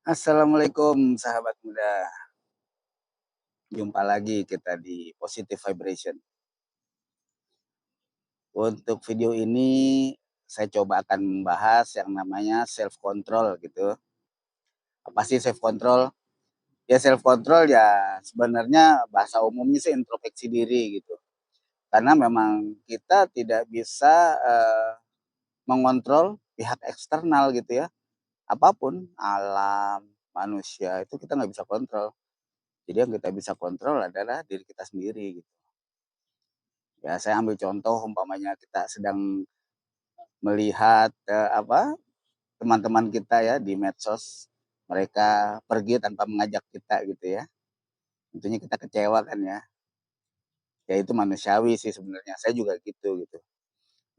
Assalamualaikum sahabat muda, jumpa lagi kita di Positive Vibration. Untuk video ini saya coba akan membahas yang namanya self control gitu. Apa sih self control? Ya self control ya sebenarnya bahasa umumnya sih introspeksi diri gitu. Karena memang kita tidak bisa mengontrol pihak eksternal gitu ya. Apapun alam, manusia itu kita nggak bisa kontrol. Jadi yang kita bisa kontrol adalah diri kita sendiri gitu. Ya saya ambil contoh umpamanya kita sedang melihat, teman-teman kita ya di medsos, mereka pergi tanpa mengajak kita gitu ya, tentunya kita kecewa kan ya. Ya itu manusiawi sih sebenarnya, saya juga gitu.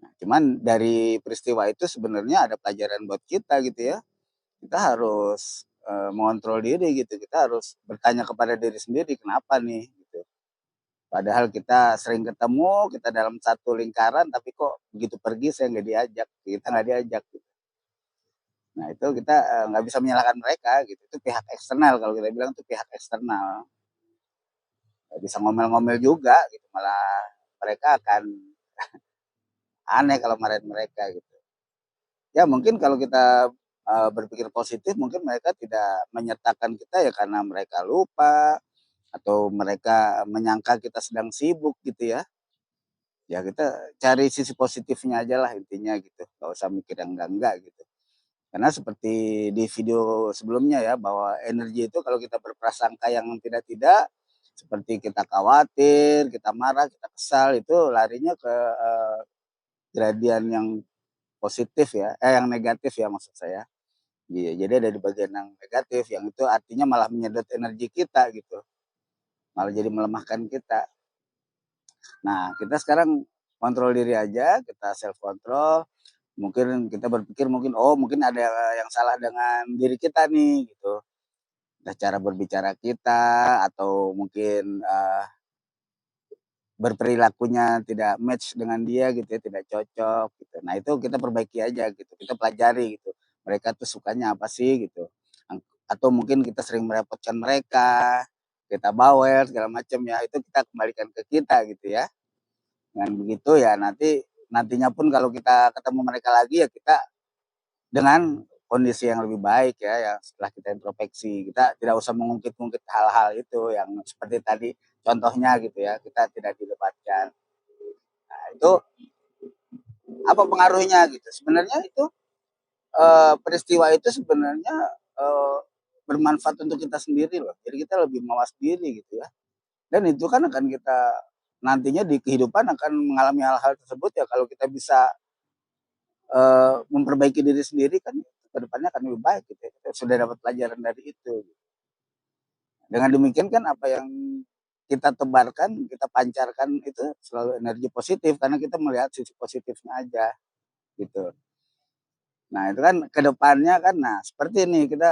Nah, cuman dari peristiwa itu sebenarnya ada pelajaran buat kita gitu ya, kita harus, mengontrol diri gitu, kita harus bertanya kepada diri sendiri, "Kenapa nih?" Gitu. Padahal kita sering ketemu, kita dalam satu lingkaran, tapi kok begitu pergi saya nggak diajak, kita nggak diajak gitu. Nah itu kita nggak bisa menyalahkan mereka gitu, itu pihak eksternal kalau kita bilang itu pihak eksternal. Nggak bisa ngomel-ngomel juga gitu, malah mereka akan aneh kalau marahin mereka gitu. Ya mungkin kalau kita berpikir positif mungkin mereka tidak menyertakan kita ya karena mereka lupa atau mereka menyangka kita sedang sibuk gitu ya. Ya kita cari sisi positifnya aja lah intinya gitu, nggak usah mikir yang enggak gitu. Karena seperti di video sebelumnya ya, bahwa energi itu kalau kita berprasangka yang tidak-tidak, seperti kita khawatir, kita marah, kita kesal, itu larinya ke kejadian yang positif ya, yang negatif ya maksud saya. Iya, jadi ada di bagian yang negatif, yang itu artinya malah menyedot energi kita gitu, malah jadi melemahkan kita. Nah, kita sekarang kontrol diri aja, kita self control, mungkin kita berpikir mungkin, oh mungkin ada yang salah dengan diri kita nih gitu. Entah cara berbicara kita atau mungkin, berperilakunya tidak match dengan dia gitu ya, tidak cocok gitu. Nah itu kita perbaiki aja gitu, kita pelajari gitu, mereka tuh sukanya apa sih gitu, atau mungkin kita sering merepotkan mereka, kita bawel segala macam ya, itu kita kembalikan ke kita gitu ya. Dengan begitu ya nantinya pun kalau kita ketemu mereka lagi ya kita dengan kondisi yang lebih baik ya, yang setelah kita introspeksi, kita tidak usah mengungkit-ungkit hal-hal itu yang seperti tadi contohnya gitu ya, kita tidak dilebatkan. Nah, itu apa pengaruhnya gitu? Sebenarnya itu peristiwa itu sebenarnya bermanfaat untuk kita sendiri loh. Jadi kita lebih mawas diri gitu ya. Dan itu kan akan kita nantinya di kehidupan akan mengalami hal-hal tersebut ya kalau kita bisa memperbaiki diri sendiri kan ke depannya akan lebih baik gitu ya. Kita sudah dapat pelajaran dari itu. Dengan demikian kan apa yang kita tebarkan, kita pancarkan itu selalu energi positif karena kita melihat sisi positifnya aja gitu. Nah itu kan ke depannya kan, nah seperti ini kita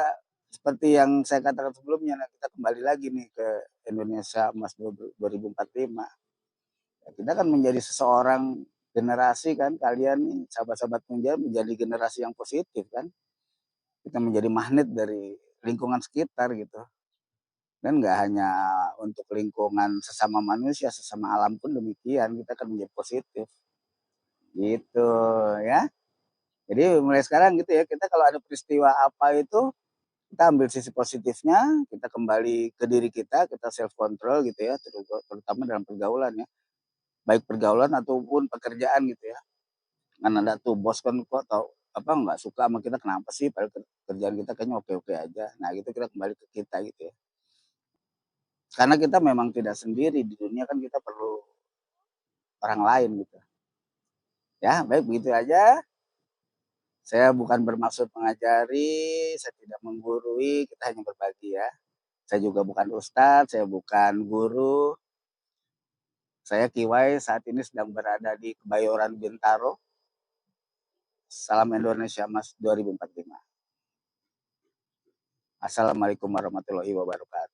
seperti yang saya katakan sebelumnya, nah kita kembali lagi nih ke Indonesia Emas 2045. Ya, kita kan menjadi seseorang generasi kan, kalian nih sahabat-sahabat menjadi generasi yang positif kan. Kita menjadi magnet dari lingkungan sekitar gitu. Dan nggak hanya untuk lingkungan sesama manusia, sesama alam pun demikian, kita akan menjadi positif, gitu ya. Jadi mulai sekarang gitu ya, kita kalau ada peristiwa apa itu, kita ambil sisi positifnya, kita kembali ke diri kita self control gitu ya, terutama dalam pergaulan ya, baik pergaulan ataupun pekerjaan gitu ya. Kan ada tuh bos kan kok tahu apa nggak suka sama kita kenapa sih, padahal kerjaan kita kayaknya oke-oke aja. Nah gitu kita kembali ke kita gitu ya. Karena kita memang tidak sendiri di dunia kan kita perlu orang lain gitu. Ya, baik begitu aja. Saya bukan bermaksud mengajari, saya tidak menggurui, kita hanya berbagi ya. Saya juga bukan ustadz, saya bukan guru. Saya Kiwai saat ini sedang berada di Kebayoran Bintaro. Salam Indonesia Mas 2045. Assalamualaikum warahmatullahi wabarakatuh.